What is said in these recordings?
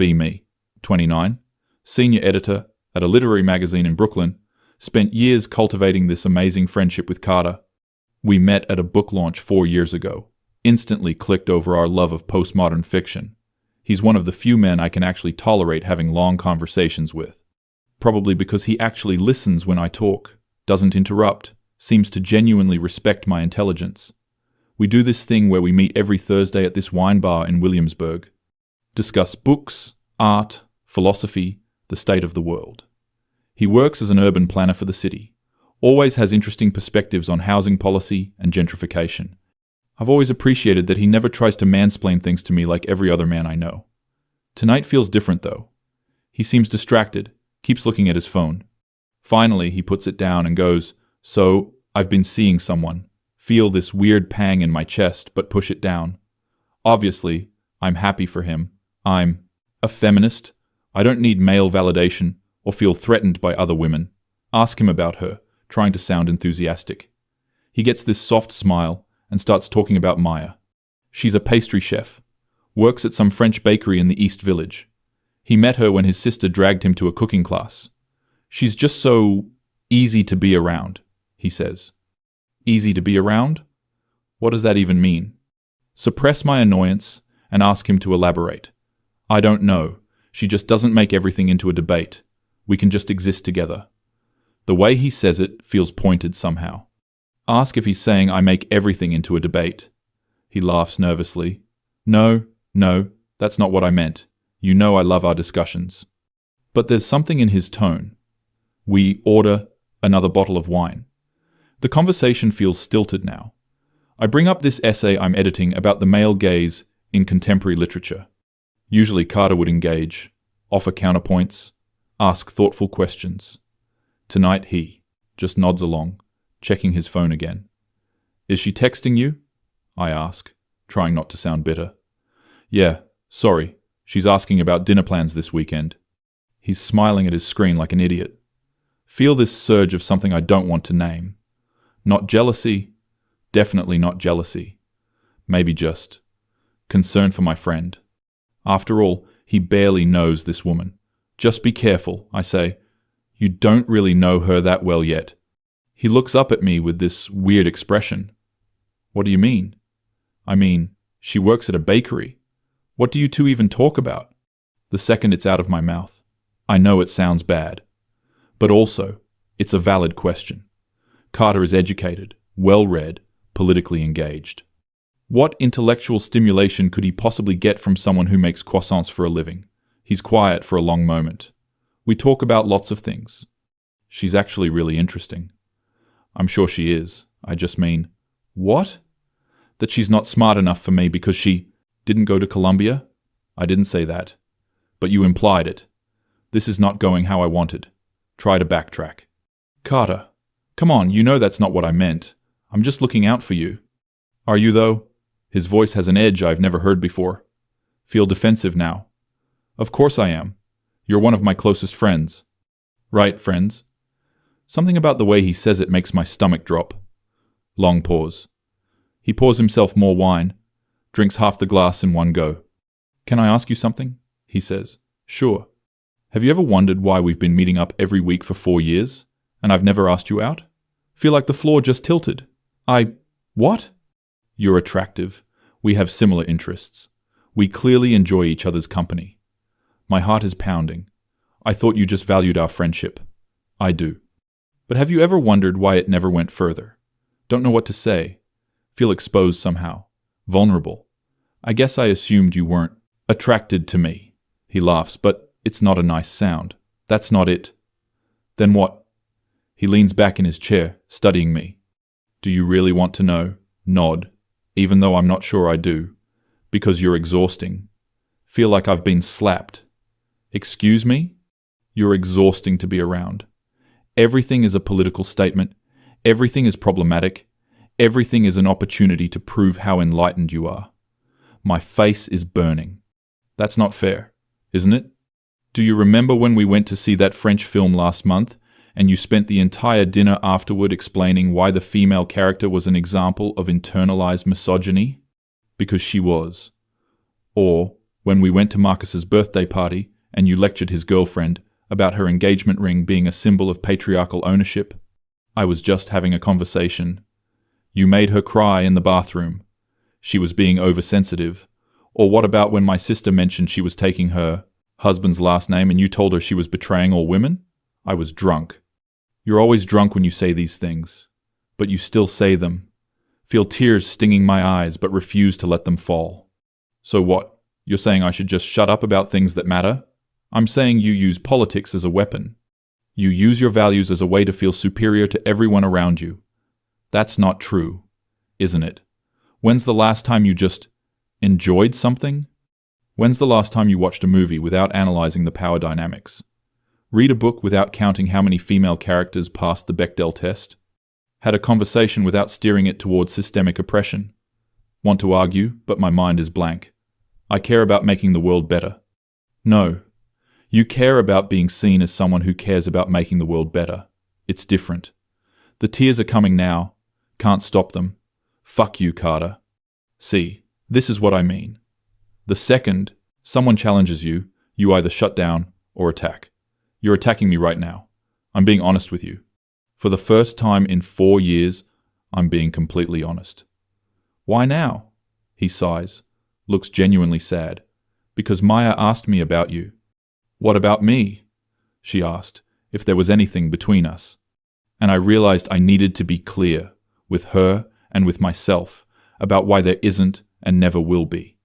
Be me, 29, senior editor at a literary magazine in Brooklyn, spent years cultivating this amazing friendship with Carter. We met at a book launch 4 years ago, instantly clicked over our love of postmodern fiction. He's one of the few men I can actually tolerate having long conversations with. Probably because he actually listens when I talk, doesn't interrupt, seems to genuinely respect my intelligence. We do this thing where we meet every Thursday at this wine bar in Williamsburg. Discuss books, art, philosophy, the state of the world. He works as an urban planner for the city. Always has interesting perspectives on housing policy and gentrification. I've always appreciated that he never tries to mansplain things to me like every other man I know. Tonight feels different though. He seems distracted, keeps looking at his phone. Finally, he puts it down and goes, "So, I've been seeing someone. Feel this weird pang in my chest, but push it down. Obviously, I'm happy for him. I'm a feminist. I don't need male validation or feel threatened by other women. Ask him about her, trying to sound enthusiastic. He gets this soft smile and starts talking about Maya. She's a pastry chef, works at some French bakery in the East Village. He met her when his sister dragged him to a cooking class. She's just so easy to be around, he says. Easy to be around? What does that even mean? Suppress my annoyance and ask him to elaborate. I don't know. She just doesn't make everything into a debate. We can just exist together. The way he says it feels pointed somehow. Ask if he's saying I make everything into a debate. He laughs nervously. No, that's not what I meant. You know I love our discussions. But there's something in his tone. We order another bottle of wine. The conversation feels stilted now. I bring up this essay I'm editing about the male gaze in contemporary literature. Usually Carter would engage, offer counterpoints, ask thoughtful questions. Tonight he just nods along, checking his phone again. Is she texting you? I ask, trying not to sound bitter. Yeah, sorry. She's asking about dinner plans this weekend. He's smiling at his screen like an idiot. Feel this surge of something I don't want to name. Not jealousy, definitely not jealousy. Maybe just concern for my friend. After all, he barely knows this woman. Just be careful, I say. You don't really know her that well yet. He looks up at me with this weird expression. What do you mean? I mean, she works at a bakery. What do you two even talk about? The second it's out of my mouth. I know it sounds bad. But also, it's a valid question. Carter is educated, well-read, politically engaged. What intellectual stimulation could he possibly get from someone who makes croissants for a living? He's quiet for a long moment. We talk about lots of things. She's actually really interesting. I'm sure she is. I just mean, what? That she's not smart enough for me because she didn't go to Columbia? I didn't say that. But you implied it. This is not going how I wanted. Try to backtrack. Carter, come on, you know that's not what I meant. I'm just looking out for you. Are you, though? His voice has an edge I've never heard before. Feel defensive now. Of course I am. You're one of my closest friends. Right, friends? Something about the way he says it makes my stomach drop. Long pause. He pours himself more wine, drinks half the glass in one go. Can I ask you something? He says. Sure. Have you ever wondered why we've been meeting up every week for 4 years, and I've never asked you out? Feel like the floor just tilted. What? You're attractive. We have similar interests. We clearly enjoy each other's company. My heart is pounding. I thought you just valued our friendship. I do. But have you ever wondered why it never went further? Don't know what to say. Feel exposed somehow. Vulnerable. I guess I assumed you weren't attracted to me. He laughs, but it's not a nice sound. That's not it. Then what? He leans back in his chair, studying me. Do you really want to know? Nod, even though I'm not sure I do. Because you're exhausting. Feel like I've been slapped. Excuse me? You're exhausting to be around. Everything is a political statement. Everything is problematic. Everything is an opportunity to prove how enlightened you are. My face is burning. That's not fair, isn't it? Do you remember when we went to see that French film last month, and you spent the entire dinner afterward explaining why the female character was an example of internalized misogyny? Because she was. Or When we went to Marcus's birthday party and you lectured his girlfriend about her engagement ring being a symbol of patriarchal ownership, I was just having a conversation. You made her cry in the bathroom. She was being oversensitive. Or what about when my sister mentioned she was taking her husband's last name and you told her she was betraying all women? I was drunk. You're always drunk when you say these things, but you still say them. Feel tears stinging my eyes but refuse to let them fall. So what? You're saying I should just shut up about things that matter? I'm saying you use politics as a weapon. You use your values as a way to feel superior to everyone around you. That's not true, isn't it? When's the last time you just enjoyed something? When's the last time you watched a movie without analyzing the power dynamics? Read a book without counting how many female characters passed the Bechdel test? Had a conversation without steering it towards systemic oppression? Want to argue, but my mind is blank. I care about making the world better. No. You care about being seen as someone who cares about making the world better. It's different. The tears are coming now. Can't stop them. Fuck you, Carter. See, this is what I mean. The second someone challenges you, you either shut down or attack. You're attacking me right now. I'm being honest with you. For the first time in 4 years, I'm being completely honest. Why now? He sighs, looks genuinely sad. Because Maya asked me about you. What about me? She asked, if there was anything between us. And I realized I needed to be clear, with her and with myself, about why there isn't and never will be.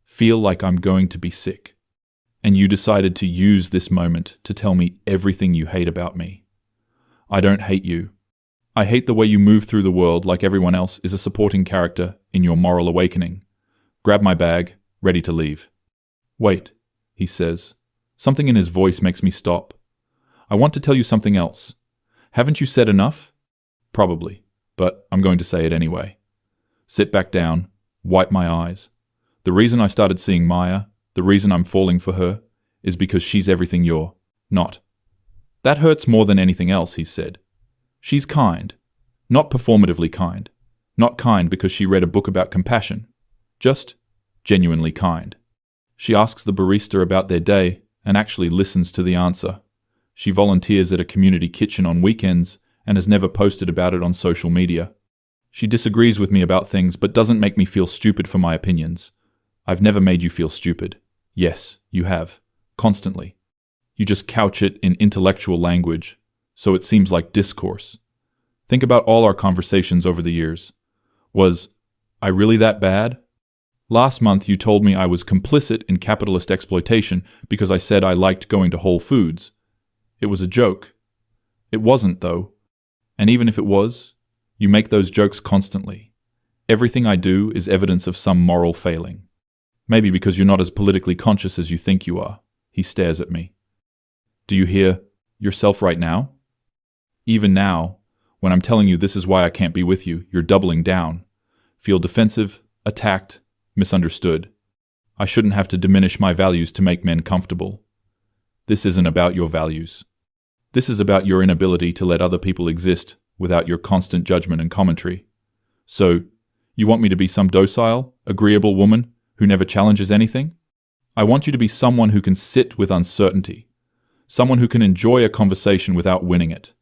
Feel like I'm going to be sick. And you decided to use this moment to tell me everything you hate about me. I don't hate you. I hate the way you move through the world like everyone else is a supporting character in your moral awakening. Grab my bag, ready to leave. Wait, he says. Something in his voice makes me stop. I want to tell you something else. Haven't you said enough? Probably, but I'm going to say it anyway. Sit back down, wipe my eyes. The reason I started seeing Maya, the reason I'm falling for her, is because she's everything you're not. That hurts more than anything else, he said. She's kind. Not performatively kind. Not kind because she read a book about compassion. Just genuinely kind. She asks the barista about their day and actually listens to the answer. She volunteers at a community kitchen on weekends and has never posted about it on social media. She disagrees with me about things but doesn't make me feel stupid for my opinions. I've never made you feel stupid. Yes, you have. Constantly. You just couch it in intellectual language, so it seems like discourse. Think about all our conversations over the years. Was I really that bad? Last month you told me I was complicit in capitalist exploitation because I said I liked going to Whole Foods. It was a joke. It wasn't, though. And even if it was, you make those jokes constantly. Everything I do is evidence of some moral failing. Maybe because you're not as politically conscious as you think you are. He stares at me. Do you hear yourself right now? Even now, when I'm telling you this is why I can't be with you, you're doubling down. Feel defensive, attacked, misunderstood. I shouldn't have to diminish my values to make men comfortable. This isn't about your values. This is about your inability to let other people exist without your constant judgment and commentary. So, you want me to be some docile, agreeable woman who never challenges anything? I want you to be someone who can sit with uncertainty. Someone who can enjoy a conversation without winning it.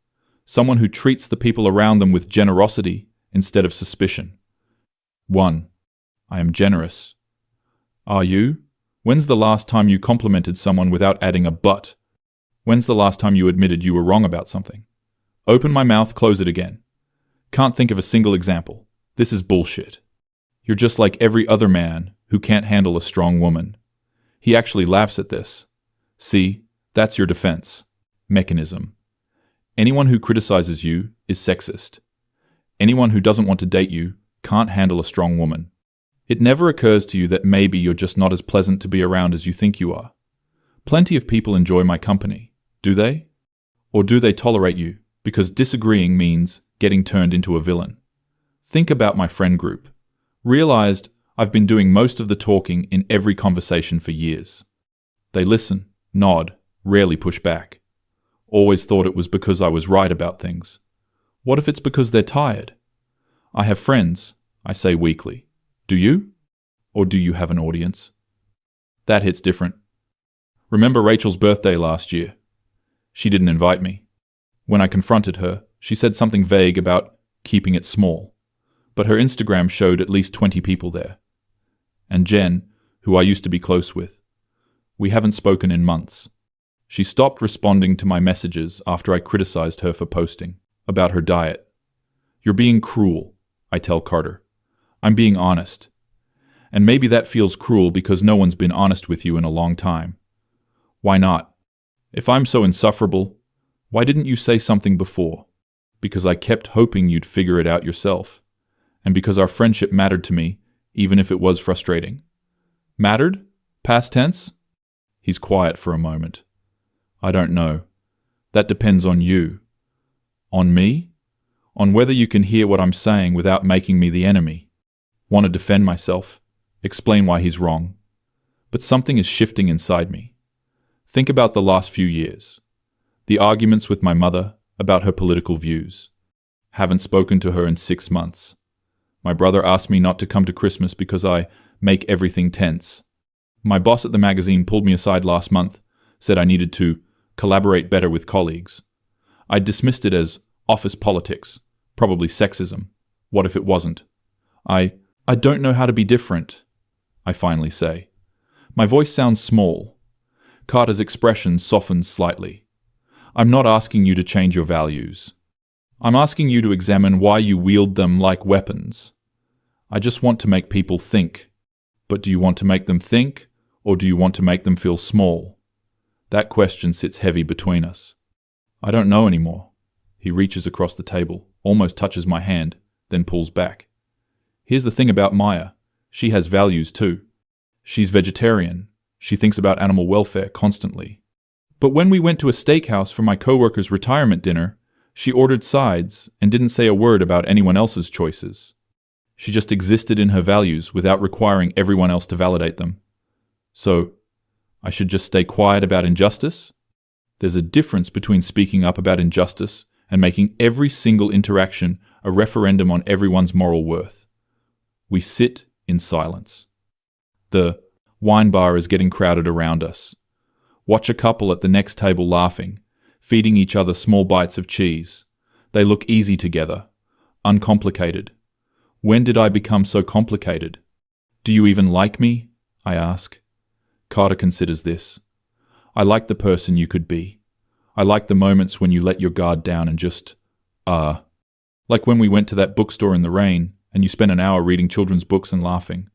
Someone who treats the people around them with generosity instead of suspicion. 1. I am generous. Are you? When's the last time you complimented someone without adding a but? When's the last time you admitted you were wrong about something? Open my mouth, close it again. Can't think of a single example. This is bullshit. You're just like every other man who can't handle a strong woman. He actually laughs at this. See, that's your defense mechanism. Anyone who criticizes you is sexist. Anyone who doesn't want to date you can't handle a strong woman. It never occurs to you that maybe you're just not as pleasant to be around as you think you are. Plenty of people enjoy my company, do they? Or do they tolerate you because disagreeing means getting turned into a villain? Think about my friend group. Realized I've been doing most of the talking in every conversation for years. They listen, nod, rarely push back. Always thought it was because I was right about things. What if it's because they're tired? I have friends, I say weakly. Do you? Or do you have an audience? That hits different. Remember Rachel's birthday last year? She didn't invite me. When I confronted her, she said something vague about keeping it small, but her Instagram showed at least 20 people there. And Jen, who I used to be close with, we haven't spoken in months. She stopped responding to my messages after I criticized her for posting about her diet. You're being cruel, I tell Carter. I'm being honest. And maybe that feels cruel because no one's been honest with you in a long time. Why not? If I'm so insufferable, why didn't you say something before? Because I kept hoping you'd figure it out yourself. And because our friendship mattered to me, even if it was frustrating. Mattered? Past tense? He's quiet for a moment. I don't know. That depends on you. On me? On whether you can hear what I'm saying without making me the enemy. Want to defend myself. Explain why he's wrong. But something is shifting inside me. Think about the last few years. The arguments with my mother about her political views. Haven't spoken to her in 6 months. My brother asked me not to come to Christmas because I make everything tense. My boss at the magazine pulled me aside last month, said I needed to collaborate better with colleagues. I dismissed it as office politics, probably sexism. What if it wasn't? I don't know how to be different, I finally say. My voice sounds small. Carter's expression softens slightly. I'm not asking you to change your values. I'm asking you to examine why you wield them like weapons. I just want to make people think. But do you want to make them think, or do you want to make them feel small? That question sits heavy between us. I don't know anymore. He reaches across the table, almost touches my hand, then pulls back. Here's the thing about Maya. She has values too. She's vegetarian. She thinks about animal welfare constantly. But when we went to a steakhouse for my coworker's retirement dinner, she ordered sides and didn't say a word about anyone else's choices. She just existed in her values without requiring everyone else to validate them. So, I should just stay quiet about injustice? There's a difference between speaking up about injustice and making every single interaction a referendum on everyone's moral worth. We sit in silence. The wine bar is getting crowded around us. Watch a couple at the next table laughing, feeding each other small bites of cheese. They look easy together, uncomplicated. When did I become so complicated? Do you even like me? I ask. Carter considers this. I like the person you could be. I like the moments when you let your guard down and just, like when we went to that bookstore in the rain and you spent an hour reading children's books and laughing.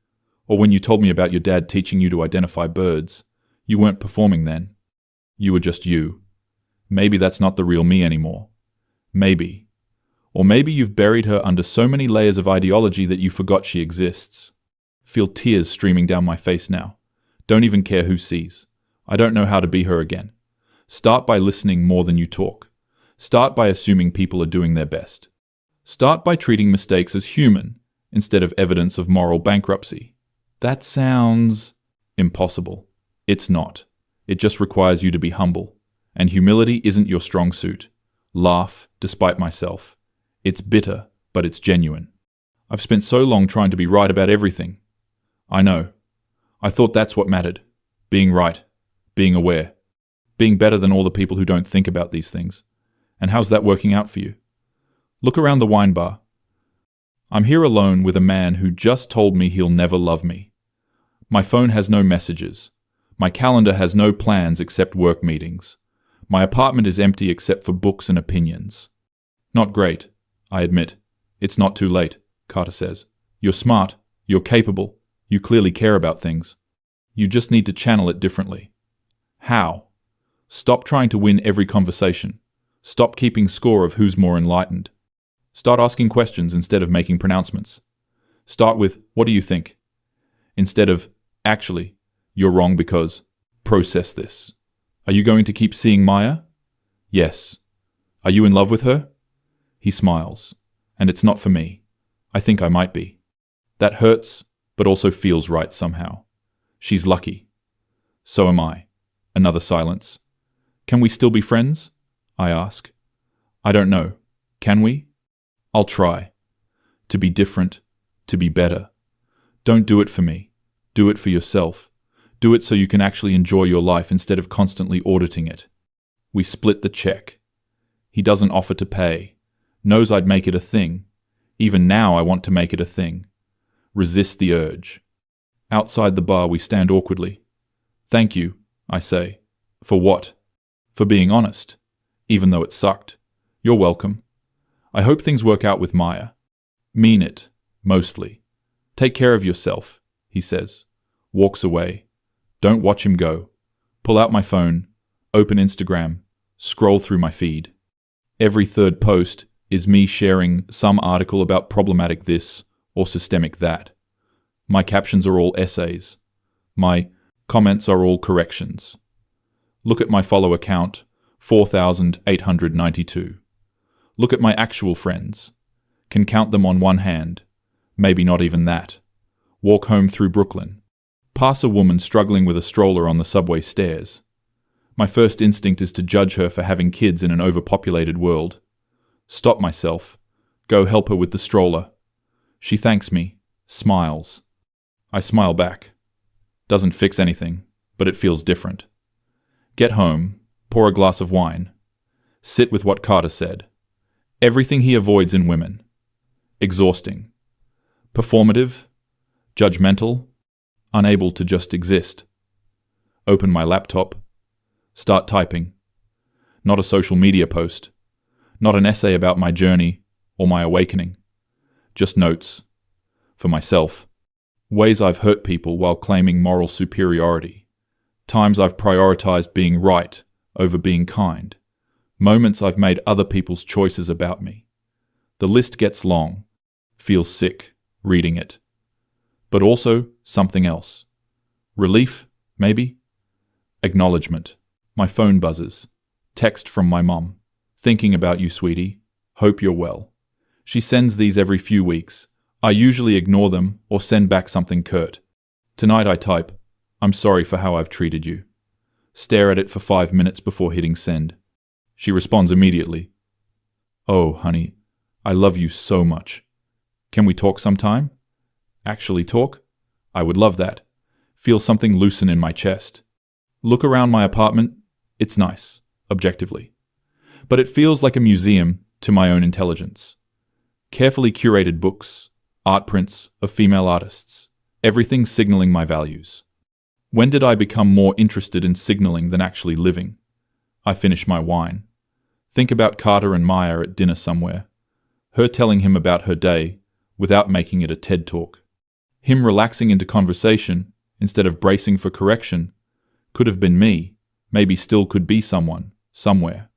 Or when you told me about your dad teaching you to identify birds. You weren't performing then. You were just you. Maybe that's not the real me anymore. Maybe. Or maybe you've buried her under so many layers of ideology that you forgot she exists. Feel tears streaming down my face now. Don't even care who sees. I don't know how to be her again. Start by listening more than you talk. Start by assuming people are doing their best. Start by treating mistakes as human instead of evidence of moral bankruptcy. That sounds impossible. It's not. It just requires you to be humble. And humility isn't your strong suit. Laugh, despite myself. It's bitter, but it's genuine. I've spent so long trying to be right about everything. I know. I thought that's what mattered. Being right. Being aware. Being better than all the people who don't think about these things. And how's that working out for you? Look around the wine bar. I'm here alone with a man who just told me he'll never love me. My phone has no messages. My calendar has no plans except work meetings. My apartment is empty except for books and opinions. Not great, I admit. It's not too late, Carter says. You're smart. You're capable. You clearly care about things. You just need to channel it differently. How? Stop trying to win every conversation. Stop keeping score of who's more enlightened. Start asking questions instead of making pronouncements. Start with, what do you think? Instead of, actually, you're wrong because, process this. Are you going to keep seeing Maya? Yes. Are you in love with her? He smiles. And it's not for me. I think I might be. That hurts, but also feels right somehow. She's lucky. So am I. Another silence. Can we still be friends? I ask. I don't know. Can we? I'll try. To be different. To be better. Don't do it for me. Do it for yourself. Do it so you can actually enjoy your life instead of constantly auditing it. We split the check. He doesn't offer to pay. Knows I'd make it a thing. Even now I want to make it a thing. Resist the urge. Outside the bar we stand awkwardly. Thank you, I say. For what? For being honest. Even though it sucked. You're welcome. I hope things work out with Maya. Mean it, mostly. Take care of yourself, he says. Walks away. Don't watch him go. Pull out my phone, open Instagram, scroll through my feed. Every third post is me sharing some article about problematic this or systemic that. My captions are all essays. My comments are all corrections. Look at my follow count, 4,892. Look at my actual friends. Can count them on one hand. Maybe not even that. Walk home through Brooklyn. Pass a woman struggling with a stroller on the subway stairs. My first instinct is to judge her for having kids in an overpopulated world. Stop myself. Go help her with the stroller. She thanks me. Smiles. I smile back. Doesn't fix anything, but it feels different. Get home. Pour a glass of wine. Sit with what Carter said. Everything he avoids in women. Exhausting. Performative. Judgmental. Unable to just exist. Open my laptop. Start typing. Not a social media post. Not an essay about my journey or my awakening. Just notes. For myself. Ways I've hurt people while claiming moral superiority. Times I've prioritized being right over being kind. Moments I've made other people's choices about me. The list gets long. Feels sick reading it. But also something else. Relief, maybe? Acknowledgement. My phone buzzes. Text from my mom. Thinking about you, sweetie. Hope you're well. She sends these every few weeks. I usually ignore them or send back something curt. Tonight I type, I'm sorry for how I've treated you. Stare at it for 5 minutes before hitting send. She responds immediately. Oh, honey, I love you so much. Can we talk sometime? Actually talk? I would love that. Feel something loosen in my chest. Look around my apartment. It's nice, objectively. But it feels like a museum to my own intelligence. Carefully curated books, art prints of female artists, everything signaling my values. When did I become more interested in signaling than actually living? I finish my wine. Think about Carter and Maya at dinner somewhere. Her telling him about her day without making it a TED talk. Him relaxing into conversation instead of bracing for correction. Could have been me, maybe still could be someone, somewhere.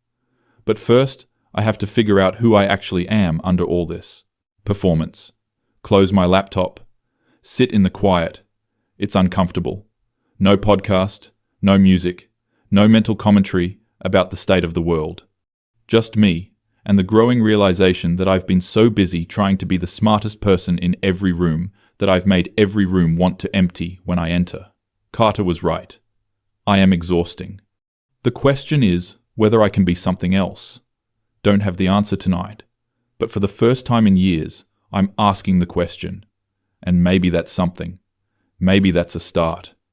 But first, I have to figure out who I actually am under all this. Performance. Close my laptop. Sit in the quiet. It's uncomfortable. No podcast, no music, no mental commentary about the state of the world. Just me, and the growing realization that I've been so busy trying to be the smartest person in every room that I've made every room want to empty when I enter. Carter was right. I am exhausting. The question is whether I can be something else. Don't have the answer tonight, but for the first time in years, I'm asking the question. And maybe that's something. Maybe that's a start.